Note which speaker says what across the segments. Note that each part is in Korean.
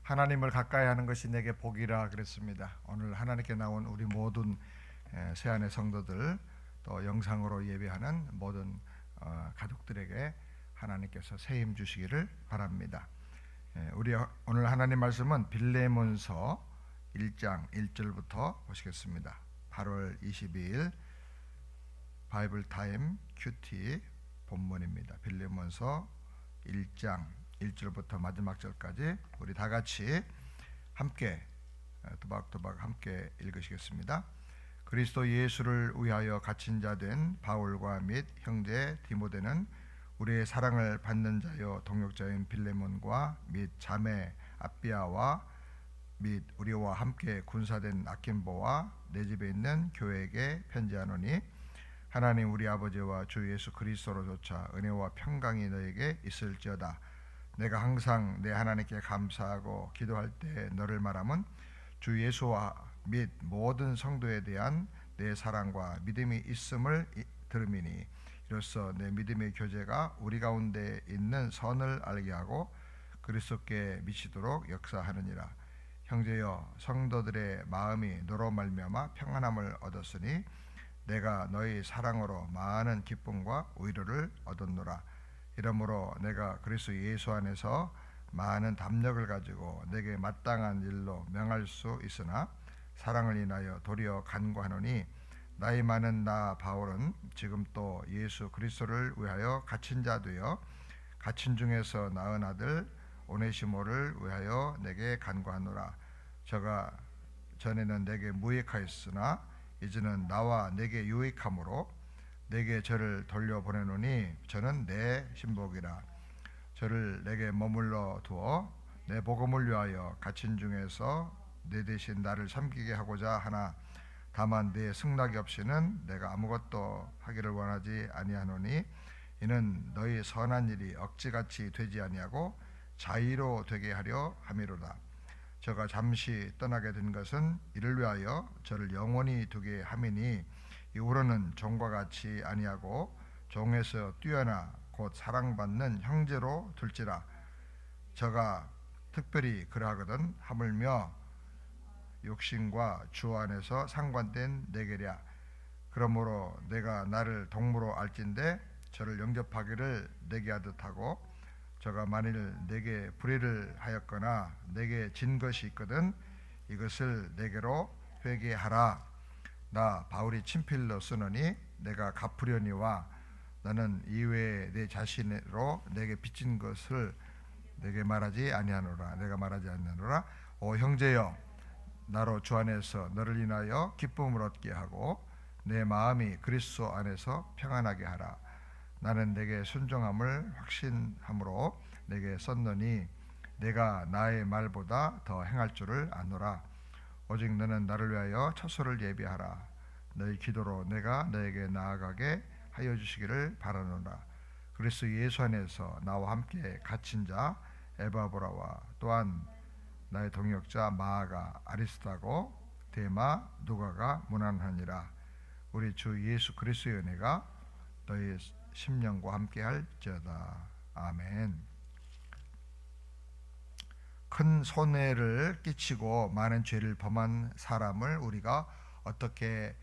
Speaker 1: 하나님을 가까이 하는 것이 내게 복이라 그랬습니다. 오늘 하나님께 나온 우리 모든 세안의 성도들, 또 영상으로 예배하는 모든 가족들에게 하나님께서 새 힘 주시기를 바랍니다. 우리 오늘 하나님 말씀은 빌레몬서 1장 1절부터 보시겠습니다. 8월 22일 바이블 타임 큐티 본문입니다. 빌레몬서 1장 1절부터 마지막 절까지 우리 다 같이 함께 또박또박 함께 읽으시겠습니다. 그리스도 예수를 위하여 갇힌 자 된 바울과 및 형제 디모데는 우리의 사랑을 받는 자여 동역자인 빌레몬과 및 자매 아비아와 및 우리와 함께 군사된 아킨보와 내 집에 있는 교회에게 편지하노니 하나님 우리 아버지와 주 예수 그리스도로조차 은혜와 평강이 너에게 있을지어다. 내가 항상 내 하나님께 감사하고 기도할 때 너를 말함은 주 예수와 및 모든 성도에 대한 내 사랑과 믿음이 있음을 들음이니 이로써 내 믿음의 교제가 우리 가운데 있는 선을 알게 하고 그리스도께 미치도록 역사하느니라. 형제여, 성도들의 마음이 너로 말미암아 평안함을 얻었으니 내가 너희 사랑으로 많은 기쁨과 위로를 얻었노라. 이러므로 내가 그리스도 예수 안에서 많은 담력을 가지고 내게 마땅한 일로 명할 수 있으나 사랑을 인하여 도리어 간구하노니 나이 많은 나 바울은 지금 또 예수 그리스도를 위하여 갇힌 자 되어 갇힌 중에서 낳은 아들 오네시모를 위하여 내게 간구하노라. 저가 전에는 내게 무익하였으나 이제는 나와 내게 유익함으로 내게 저를 돌려보내노니 저는 내 신복이라. 저를 내게 머물러 두어 내 복음을 위하여 갇힌 중에서 내 대신 나를 섬기게 하고자 하나 다만 내 승낙이 없이는 내가 아무것도 하기를 원하지 아니하노니 이는 너희 선한 일이 억지같이 되지 아니하고 자의로 되게 하려 함이로다. 저가 잠시 떠나게 된 것은 이를 위하여 저를 영원히 두게 함이니 이후로는 종과 같이 아니하고 종에서 뛰어나 곧 사랑받는 형제로 둘지라. 저가 특별히 그러하거든 하물며 육신과 주 안에서 상관된 내게랴. 그러므로 내가 나를 동무로 알진대 저를 영접하기를 내게 하듯 하고 저가 만일 내게 불의를 하였거나 내게 진 것이 있거든 이것을 내게로 회개하라. 나 바울이 친필로 쓰노니 내가 갚으려니와 너는 이외에 내 자신으로 내게 빚진 것을 내게 말하지 아니하노라. 내가 말하지 아니하노라. 오 형제여, 나로 주 안에서 너를 인하여 기쁨을 얻게 하고 내 마음이 그리스도 안에서 평안하게 하라. 나는 내게 순종함을 확신함으로 내게 썼노니 내가 나의 말보다 더 행할 줄을 아노라. 오직 너는 나를 위하여 처소를 예비하라. 너희 기도로 내가 너에게 나아가게 하여 주시기를 바라노라. 그리스도 예수 안에서 나와 함께 갇힌 자 에바브라와 또한 나의 동역자 마아가 아리스타고 데마 누가가 문안하니라. 우리 주 예수 그리스도의 은혜가 너희 심령과 함께 할지어다. 아멘. 큰 손해를 끼치고 많은 죄를 범한 사람을 우리가 어떻게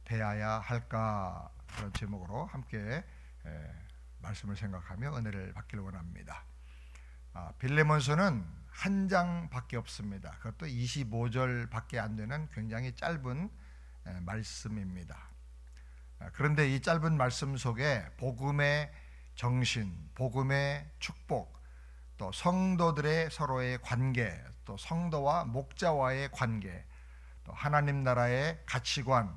Speaker 1: 대해야 할까, 그런 제목으로 함께 말씀을 생각하며 은혜를 받기를 원합니다. 빌레몬서는 한 장밖에 없습니다. 그것도 25절밖에 안 되는 굉장히 짧은 말씀입니다. 그런데 이 짧은 말씀 속에 복음의 정신, 복음의 축복, 또 성도들의 서로의 관계, 또 성도와 목자와의 관계, 또 하나님 나라의 가치관,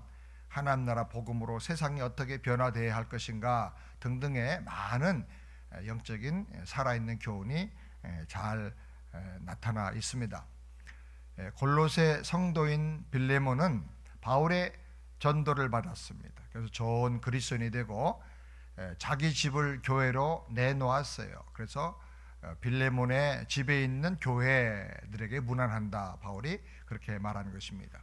Speaker 1: 하나님 나라 복음으로 세상이 어떻게 변화되어야 할 것인가 등등의 많은 영적인 살아있는 교훈이 잘 나타나 있습니다. 골로새 성도인 빌레몬은 바울의 전도를 받았습니다. 그래서 좋은 그리스도인이 되고 자기 집을 교회로 내놓았어요. 그래서 빌레몬의 집에 있는 교회들에게 문안한다, 바울이 그렇게 말하는 것입니다.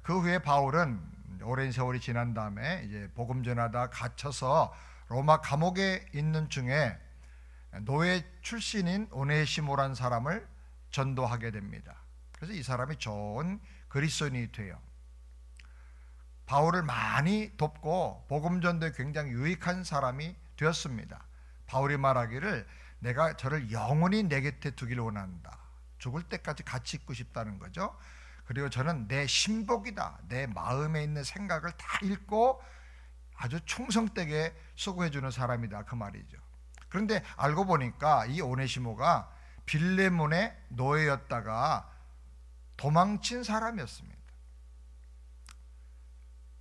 Speaker 1: 그 후에 바울은 오랜 세월이 지난 다음에 이제 복음 전하다 갇혀서 로마 감옥에 있는 중에 노예 출신인 오네시모라는 사람을 전도하게 됩니다. 그래서 이 사람이 좋은 그리스도인이 돼요. 바울을 많이 돕고 복음 전도에 굉장히 유익한 사람이 되었습니다. 바울이 말하기를 내가 저를 영원히 내 곁에 두기를 원한다. 죽을 때까지 같이 있고 싶다는 거죠. 그리고 저는 내 신복이다. 내 마음에 있는 생각을 다 읽고 아주 충성되게 수고해 주는 사람이다, 그 말이죠. 그런데 알고 보니까 이 오네시모가 빌레몬의 노예였다가 도망친 사람이었습니다.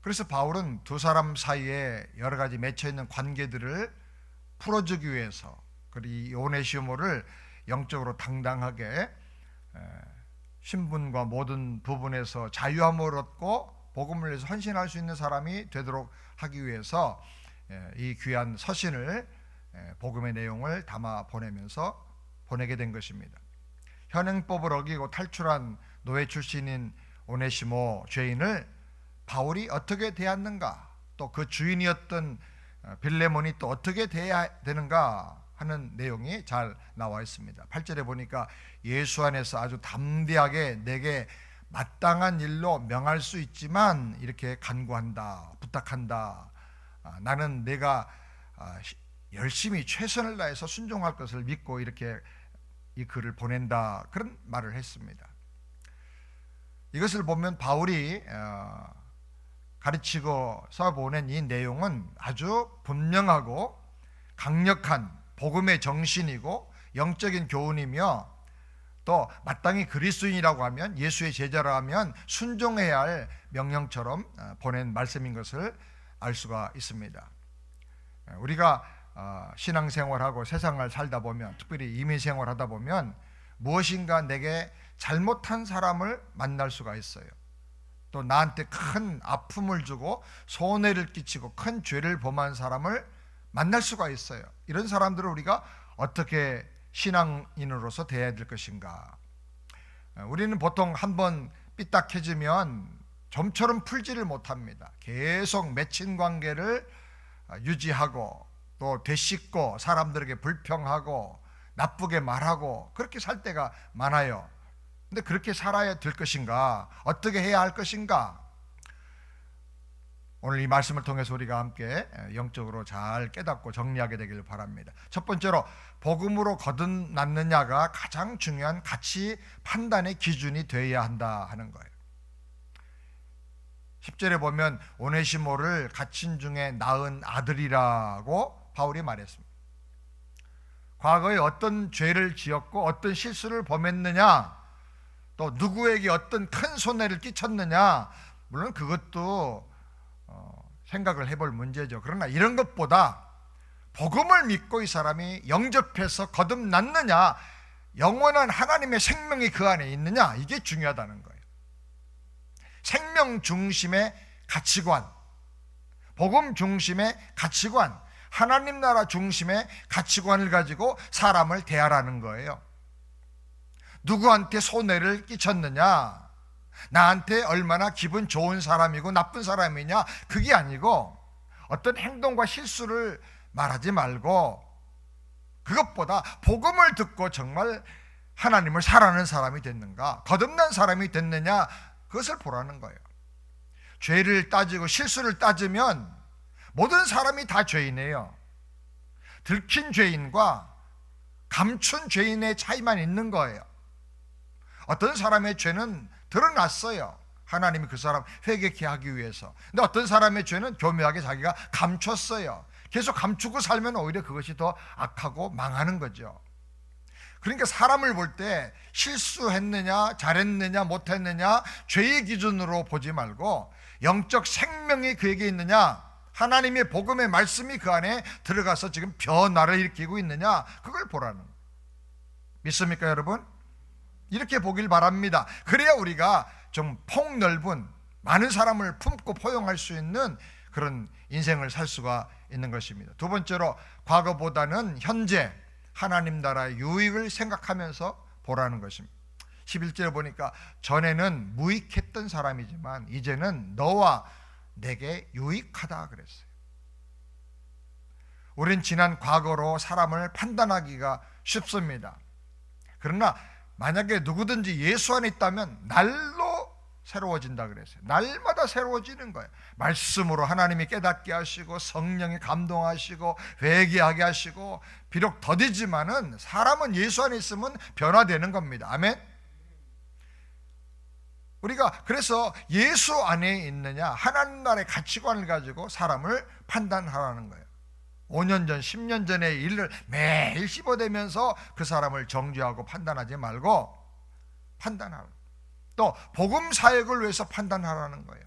Speaker 1: 그래서 바울은 두 사람 사이에 여러 가지 맺혀 있는 관계들을 풀어주기 위해서 그리고 이 오네시모를 영적으로 당당하게 신분과 모든 부분에서 자유함을 얻고 복음을 위해서 헌신할 수 있는 사람이 되도록 하기 위해서 이 귀한 서신을 복음의 내용을 담아 보내면서 보내게 된 것입니다. 현행법을 어기고 탈출한 노예 출신인 오네시모 죄인을 바울이 어떻게 대했는가, 또 그 주인이었던 빌레몬이 또 어떻게 대해야 되는가 하는 내용이 잘 나와 있습니다. 8절에 보니까 예수 안에서 아주 담대하게 내게 마땅한 일로 명할 수 있지만 이렇게 간구한다, 부탁한다. 나는 내가 열심히 최선을 다해서 순종할 것을 믿고 이렇게 이 글을 보낸다, 그런 말을 했습니다. 이것을 보면 바울이 가르치고 써보낸 이 내용은 아주 분명하고 강력한 복음의 정신이고 영적인 교훈이며, 또 마땅히 그리스도인이라고 하면, 예수의 제자라 하면 순종해야 할 명령처럼 보낸 말씀인 것을 알 수가 있습니다. 우리가 신앙생활하고 세상을 살다 보면, 특별히 이민생활 하다 보면 무엇인가 내게 잘못한 사람을 만날 수가 있어요. 또 나한테 큰 아픔을 주고 손해를 끼치고 큰 죄를 범한 사람을 만날 수가 있어요. 이런 사람들을 우리가 어떻게 신앙인으로서 대해야 될 것인가? 우리는 보통 한번 삐딱해지면 좀처럼 풀지를 못합니다. 계속 맺힌 관계를 유지하고 또 되씹고 사람들에게 불평하고 나쁘게 말하고 그렇게 살 때가 많아요. 근데 그렇게 살아야 될 것인가? 어떻게 해야 할 것인가? 오늘 이 말씀을 통해서 우리가 함께 영적으로 잘 깨닫고 정리하게 되기를 바랍니다. 첫 번째로 복음으로 거듭났느냐가 가장 중요한 가치 판단의 기준이 되어야 한다 하는 거예요. 10절에 보면 오네시모를 갇힌 중에 낳은 아들이라고 바울이 말했습니다. 과거에 어떤 죄를 지었고 어떤 실수를 범했느냐, 또 누구에게 어떤 큰 손해를 끼쳤느냐, 물론 그것도 생각을 해볼 문제죠. 그러나 이런 것보다 복음을 믿고 이 사람이 영접해서 거듭났느냐, 영원한 하나님의 생명이 그 안에 있느냐, 이게 중요하다는 거예요. 생명 중심의 가치관, 복음 중심의 가치관, 하나님 나라 중심의 가치관을 가지고 사람을 대하라는 거예요. 누구한테 손해를 끼쳤느냐, 나한테 얼마나 기분 좋은 사람이고 나쁜 사람이냐, 그게 아니고 어떤 행동과 실수를 말하지 말고 그것보다 복음을 듣고 정말 하나님을 사랑하는 사람이 됐는가, 거듭난 사람이 됐느냐, 그것을 보라는 거예요. 죄를 따지고 실수를 따지면 모든 사람이 다 죄인이에요. 들킨 죄인과 감춘 죄인의 차이만 있는 거예요. 어떤 사람의 죄는 드러났어요. 하나님이 그 사람 회개케 하기 위해서. 근데 어떤 사람의 죄는 교묘하게 자기가 감췄어요. 계속 감추고 살면 오히려 그것이 더 악하고 망하는 거죠. 그러니까 사람을 볼 때 실수했느냐, 잘했느냐, 못했느냐, 죄의 기준으로 보지 말고 영적 생명이 그에게 있느냐, 하나님의 복음의 말씀이 그 안에 들어가서 지금 변화를 일으키고 있느냐, 그걸 보라는 거예요. 믿습니까, 여러분? 이렇게 보길 바랍니다. 그래야 우리가 좀 폭넓은 많은 사람을 품고 포용할 수 있는 그런 인생을 살 수가 있는 것입니다. 두 번째로 과거보다는 현재 하나님 나라의 유익을 생각하면서 보라는 것입니다. 11절에 보니까 전에는 무익했던 사람이지만 이제는 너와 내게 유익하다 그랬어요. 우린 지난 과거로 사람을 판단하기가 쉽습니다. 그러나 만약에 누구든지 예수 안에 있다면 날로 새로워진다 그랬어요. 날마다 새로워지는 거예요. 말씀으로 하나님이 깨닫게 하시고 성령이 감동하시고 회개하게 하시고, 비록 더디지만은 사람은 예수 안에 있으면 변화되는 겁니다. 아멘. 우리가 그래서 예수 안에 있느냐, 하나님 나라의 가치관을 가지고 사람을 판단하라는 거예요. 5년 전, 10년 전의 일을 매일 씹어대면서 그 사람을 정죄하고 판단하지 말고 판단하라. 또 복음 사역을 위해서 판단하라는 거예요.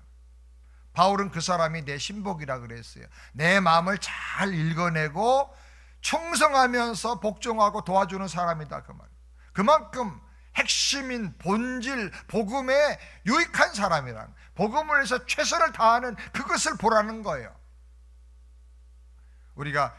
Speaker 1: 바울은 그 사람이 내 신복이라 그랬어요. 내 마음을 잘 읽어내고 충성하면서 복종하고 도와주는 사람이다, 그 말. 그만큼 핵심인 본질 복음에 유익한 사람이란, 복음을 위해서 최선을 다하는 그것을 보라는 거예요. 우리가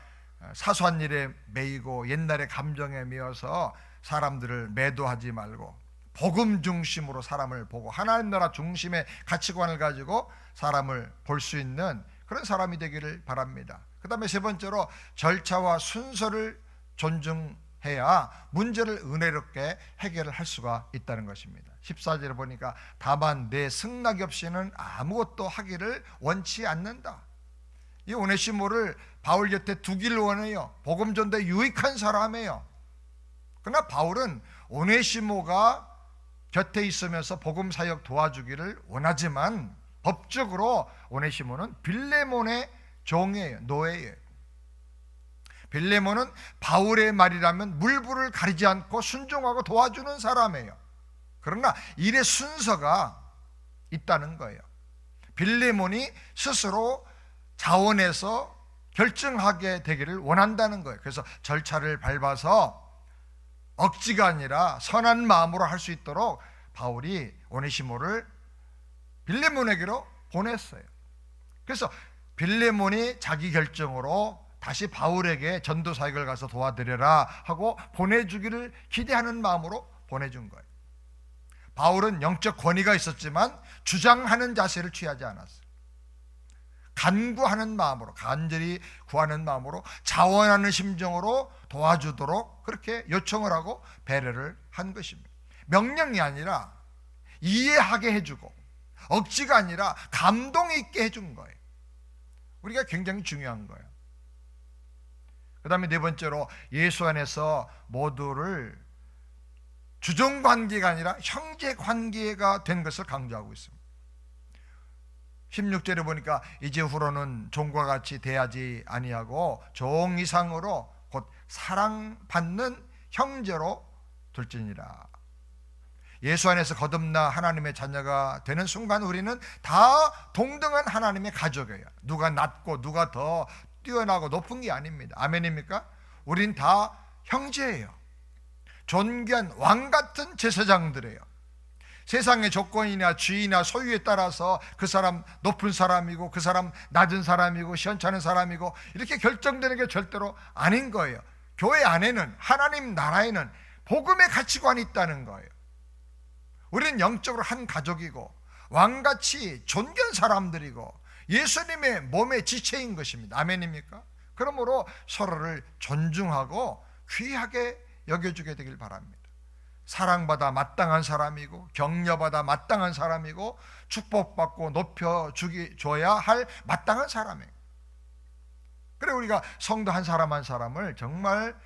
Speaker 1: 사소한 일에 매이고 옛날의 감정에 매여서 사람들을 매도하지 말고 복음 중심으로 사람을 보고 하나님 나라 중심의 가치관을 가지고 사람을 볼 수 있는 그런 사람이 되기를 바랍니다. 그 다음에 세 번째로 절차와 순서를 존중해야 문제를 은혜롭게 해결을 할 수가 있다는 것입니다. 14절에 보니까 다만 내 승낙이 없이는 아무것도 하기를 원치 않는다. 이 오네시모를 바울 곁에 두기를 원해요. 복음 전도에 유익한 사람이에요. 그러나 바울은 오네시모가 곁에 있으면서 복음 사역 도와주기를 원하지만 법적으로 오네시모는 빌레몬의 종이에요. 노예예요. 빌레몬은 바울의 말이라면 물불을 가리지 않고 순종하고 도와주는 사람이에요. 그러나 일의 순서가 있다는 거예요. 빌레몬이 스스로 자원해서 결정하게 되기를 원한다는 거예요. 그래서 절차를 밟아서 억지가 아니라 선한 마음으로 할 수 있도록 바울이 오네시모를 빌레몬에게로 보냈어요. 그래서 빌레몬이 자기 결정으로 다시 바울에게 전도 사역을 가서 도와드려라 하고 보내주기를 기대하는 마음으로 보내준 거예요. 바울은 영적 권위가 있었지만 주장하는 자세를 취하지 않았어요. 간구하는 마음으로, 간절히 구하는 마음으로, 자원하는 심정으로 도와주도록 그렇게 요청을 하고 배려를 한 것입니다. 명령이 아니라 이해하게 해주고 억지가 아니라 감동 있게 해준 거예요. 우리가 굉장히 중요한 거예요. 그 다음에 네 번째로 예수 안에서 모두를 주종관계가 아니라 형제관계가 된 것을 강조하고 있습니다. 16절에 보니까 이제후로는 종과 같이 대하지 아니하고 종 이상으로 곧 사랑받는 형제로 둘지니라. 예수 안에서 거듭나 하나님의 자녀가 되는 순간 우리는 다 동등한 하나님의 가족이에요. 누가 낮고 누가 더 뛰어나고 높은 게 아닙니다. 아멘입니까? 우린 다 형제예요. 존귀한 왕 같은 제사장들이에요. 세상의 조건이나 지위나 소유에 따라서 그 사람 높은 사람이고 그 사람 낮은 사람이고 시원찮은 사람이고 이렇게 결정되는 게 절대로 아닌 거예요. 교회 안에는, 하나님 나라에는 복음의 가치관이 있다는 거예요. 우리는 영적으로 한 가족이고 왕같이 존귀한 사람들이고 예수님의 몸의 지체인 것입니다. 아멘입니까? 그러므로 서로를 존중하고 귀하게 여겨주게 되길 바랍니다. 사랑받아 마땅한 사람이고 격려받아 마땅한 사람이고 축복받고 높여줘야 할 마땅한 사람이에요. 그래 우리가 성도 한 사람 한 사람을 정말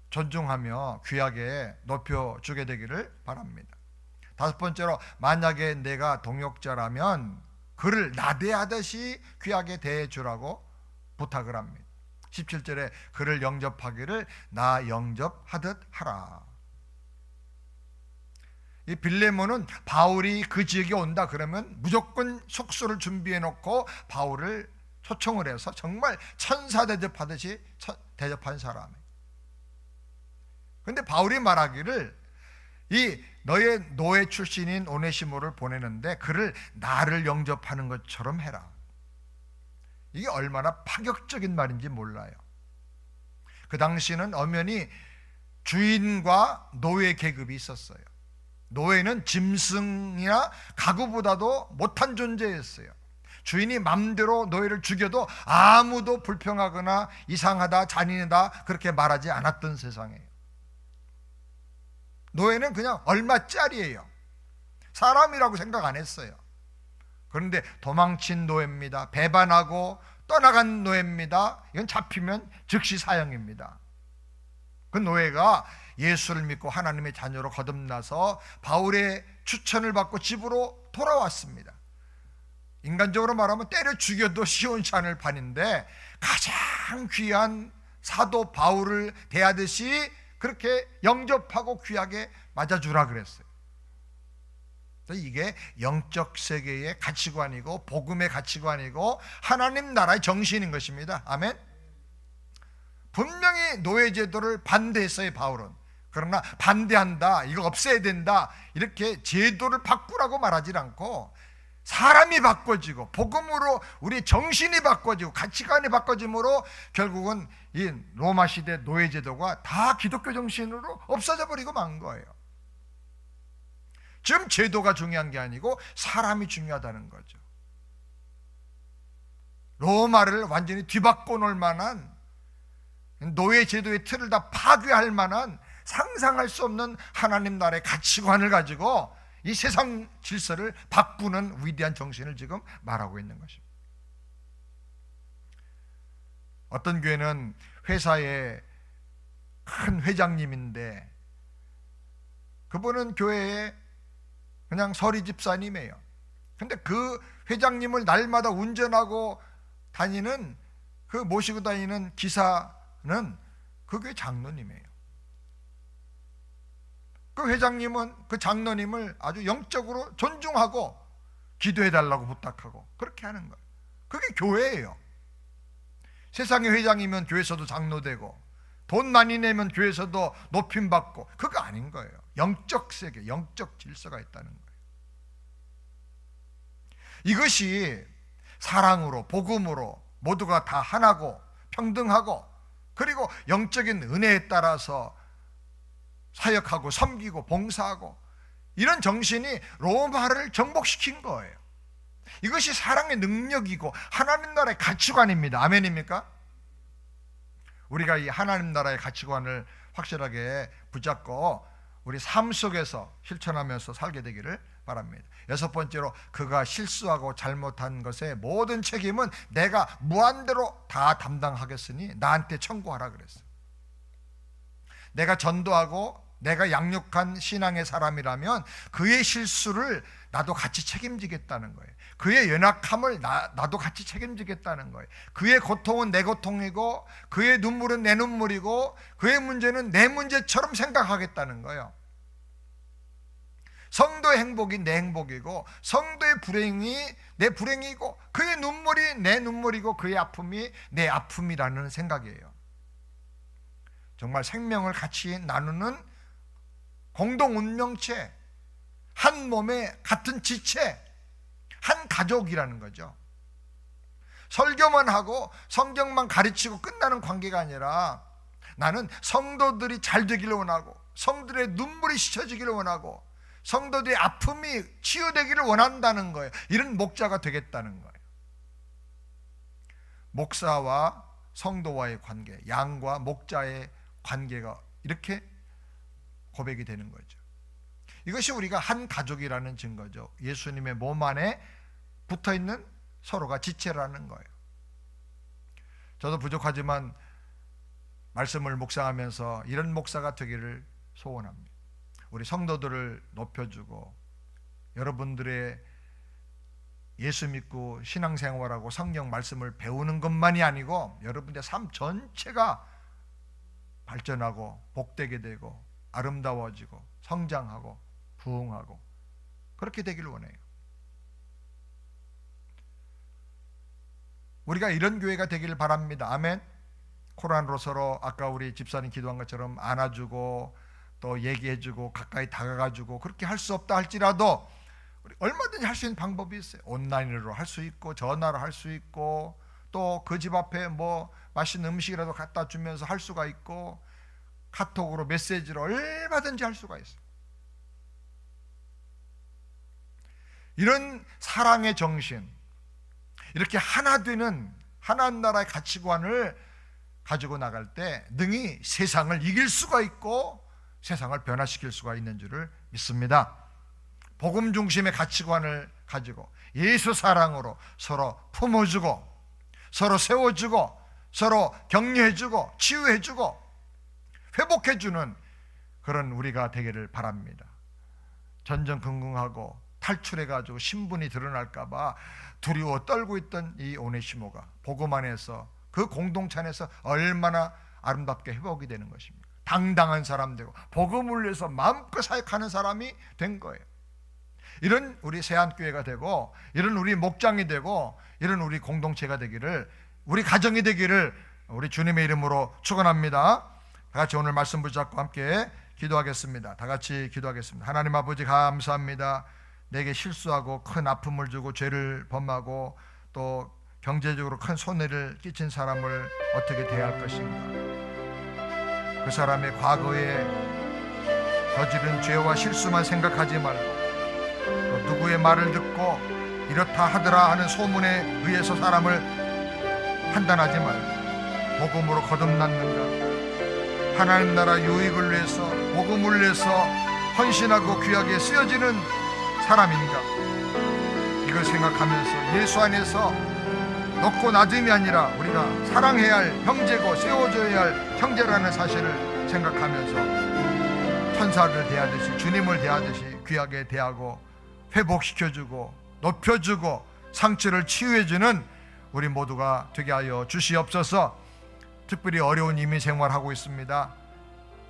Speaker 1: 존중하며 귀하게 높여주게 되기를 바랍니다. 다섯 번째로 만약에 내가 동역자라면 그를 나대하듯이 귀하게 대해주라고 부탁을 합니다. 17절에 그를 영접하기를 나 영접하듯 하라. 이 빌레몬은 바울이 그 지역에 온다 그러면 무조건 숙소를 준비해 놓고 바울을 초청을 해서 정말 천사 대접하듯이 대접한 사람이에요. 그런데 바울이 말하기를 이 너의 노예 출신인 오네시모를 보내는데 그를 나를 영접하는 것처럼 해라. 이게 얼마나 파격적인 말인지 몰라요. 그 당시는 엄연히 주인과 노예 계급이 있었어요. 노예는 짐승이나 가구보다도 못한 존재였어요. 주인이 맘대로 노예를 죽여도 아무도 불평하거나 이상하다, 잔인하다 그렇게 말하지 않았던 세상이에요. 노예는 그냥 얼마짜리예요. 사람이라고 생각 안 했어요. 그런데 도망친 노예입니다. 배반하고 떠나간 노예입니다. 이건 잡히면 즉시 사형입니다. 그 노예가 예수를 믿고 하나님의 자녀로 거듭나서 바울의 추천을 받고 집으로 돌아왔습니다. 인간적으로 말하면 때려 죽여도 시원치 않을 판인데 가장 귀한 사도 바울을 대하듯이 그렇게 영접하고 귀하게 맞아주라 그랬어요. 이게 영적 세계의 가치관이고 복음의 가치관이고 하나님 나라의 정신인 것입니다. 아멘. 분명히 노예제도를 반대했어요, 바울은. 그러나 반대한다, 이거 없애야 된다, 이렇게 제도를 바꾸라고 말하지 않고 사람이 바꿔지고 복음으로 우리 정신이 바꿔지고 가치관이 바꿔짐으로 결국은 이 로마 시대 노예제도가 다 기독교 정신으로 없어져 버리고 만 거예요. 지금 제도가 중요한 게 아니고 사람이 중요하다는 거죠. 로마를 완전히 뒤바꿔 놓을 만한 노예제도의 틀을 다 파괴할 만한 상상할 수 없는 하나님 나라의 가치관을 가지고 이 세상 질서를 바꾸는 위대한 정신을 지금 말하고 있는 것입니다. 어떤 교회는 회사의 큰 회장님인데 그분은 교회에 그냥 서리 집사님이에요. 근데 그 회장님을 날마다 운전하고 다니는 그 모시고 다니는 기사는 그 교회 장로님이에요. 그 회장님은 그 장로님을 아주 영적으로 존중하고 기도해달라고 부탁하고 그렇게 하는 거예요. 그게 교회예요. 세상의 회장이면 교회에서도 장로되고 돈 많이 내면 교회에서도 높임받고 그거 아닌 거예요. 영적 세계, 영적 질서가 있다는 거예요. 이것이 사랑으로 복음으로 모두가 다 하나고 평등하고 그리고 영적인 은혜에 따라서 사역하고 섬기고 봉사하고 이런 정신이 로마를 정복시킨 거예요. 이것이 사랑의 능력이고 하나님 나라의 가치관입니다. 아멘입니까? 우리가 이 하나님 나라의 가치관을 확실하게 붙잡고 우리 삶 속에서 실천하면서 살게 되기를 바랍니다. 여섯 번째로, 그가 실수하고 잘못한 것의 모든 책임은 내가 무한대로 다 담당하겠으니 나한테 청구하라 그랬어요. 내가 전도하고 내가 양육한 신앙의 사람이라면 그의 실수를 나도 같이 책임지겠다는 거예요. 그의 연약함을 나도 같이 책임지겠다는 거예요. 그의 고통은 내 고통이고 그의 눈물은 내 눈물이고 그의 문제는 내 문제처럼 생각하겠다는 거예요. 성도의 행복이 내 행복이고 성도의 불행이 내 불행이고 그의 눈물이 내 눈물이고 그의 아픔이 내 아픔이라는 생각이에요. 정말 생명을 같이 나누는 공동 운명체, 한 몸의 같은 지체, 한 가족이라는 거죠. 설교만 하고 성경만 가르치고 끝나는 관계가 아니라 나는 성도들이 잘 되기를 원하고 성도들의 눈물이 씻어지기를 원하고 성도들의 아픔이 치유되기를 원한다는 거예요. 이런 목자가 되겠다는 거예요. 목사와 성도와의 관계, 양과 목자의 관계가 이렇게 고백이 되는 거죠. 이것이 우리가 한 가족이라는 증거죠. 예수님의 몸 안에 붙어있는 서로가 지체라는 거예요. 저도 부족하지만 말씀을 묵상하면서 이런 목사가 되기를 소원합니다. 우리 성도들을 높여주고 여러분들의 예수 믿고 신앙생활하고 성경 말씀을 배우는 것만이 아니고 여러분의 삶 전체가 발전하고 복되게 되고 아름다워지고 성장하고 부흥하고 그렇게 되기를 원해요. 우리가 이런 교회가 되기를 바랍니다. 아멘. 코란으로 서로 아까 우리 집사님 기도한 것처럼 안아주고 또 얘기해주고 가까이 다가가주고 그렇게 할 수 없다 할지라도 우리 얼마든지 할 수 있는 방법이 있어요. 온라인으로 할 수 있고 전화로 할 수 있고 또 그 집 앞에 뭐 맛있는 음식이라도 갖다 주면서 할 수가 있고 카톡으로 메시지로 얼마든지 할 수가 있어요. 이런 사랑의 정신, 이렇게 하나 되는 하나님 나라의 가치관을 가지고 나갈 때 능히 세상을 이길 수가 있고 세상을 변화시킬 수가 있는 줄을 믿습니다. 복음 중심의 가치관을 가지고 예수 사랑으로 서로 품어주고 서로 세워주고 서로 격려해주고 치유해주고 회복해주는 그런 우리가 되기를 바랍니다. 전전긍긍하고 탈출해가지고 신분이 드러날까봐 두려워 떨고 있던 이 오네시모가 복음 안에서 그 공동체 안에서 얼마나 아름답게 회복이 되는 것입니다. 당당한 사람 되고 복음을 위해서 마음껏 사역하는 사람이 된 거예요. 이런 우리 세안교회가 되고 이런 우리 목장이 되고 이런 우리 공동체가 되기를, 우리 가정이 되기를 우리 주님의 이름으로 축원합니다. 다 같이 오늘 말씀 붙잡고 함께 기도하겠습니다. 다 같이 기도하겠습니다. 하나님 아버지 감사합니다. 내게 실수하고 큰 아픔을 주고 죄를 범하고 또 경제적으로 큰 손해를 끼친 사람을 어떻게 대할 것인가. 그 사람의 과거에 저지른 죄와 실수만 생각하지 말고 또 누구의 말을 듣고 이렇다 하더라 하는 소문에 의해서 사람을 판단하지 말고 복음으로 거듭났는가, 하나님 나라 유익을 위해서 복음을 위해서 헌신하고 귀하게 쓰여지는 사람인가, 이걸 생각하면서 예수 안에서 높고 낮음이 아니라 우리가 사랑해야 할 형제고 세워줘야 할 형제라는 사실을 생각하면서 천사를 대하듯이 주님을 대하듯이 귀하게 대하고 회복시켜주고 높여주고 상처를 치유해주는 우리 모두가 되게 하여 주시옵소서. 특별히 어려운 이민 생활하고 있습니다.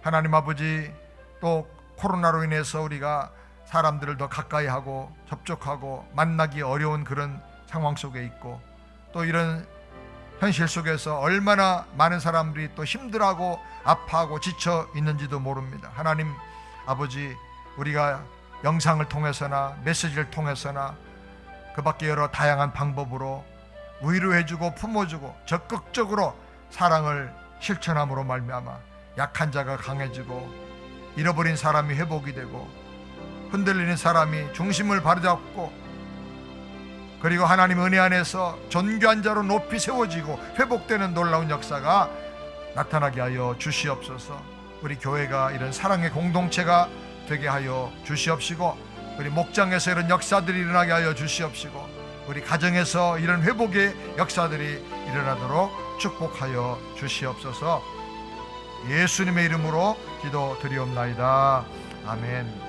Speaker 1: 하나님 아버지, 또 코로나로 인해서 우리가 사람들을 더 가까이 하고 접촉하고 만나기 어려운 그런 상황 속에 있고, 또 이런 현실 속에서 얼마나 많은 사람들이 또 힘들어하고 아파하고 지쳐 있는지도 모릅니다. 하나님 아버지, 우리가 영상을 통해서나 메시지를 통해서나 그 밖에 여러 다양한 방법으로 위로해주고 품어주고 적극적으로 사랑을 실천함으로 말미암아 약한 자가 강해지고 잃어버린 사람이 회복이 되고 흔들리는 사람이 중심을 바로잡고 그리고 하나님 은혜 안에서 존귀한 자로 높이 세워지고 회복되는 놀라운 역사가 나타나게 하여 주시옵소서. 우리 교회가 이런 사랑의 공동체가 되게 하여 주시옵시고, 우리 목장에서 이런 역사들이 일어나게 하여 주시옵시고, 우리 가정에서 이런 회복의 역사들이 일어나도록 축복하여 주시옵소서. 예수님의 이름으로 기도드리옵나이다. 아멘.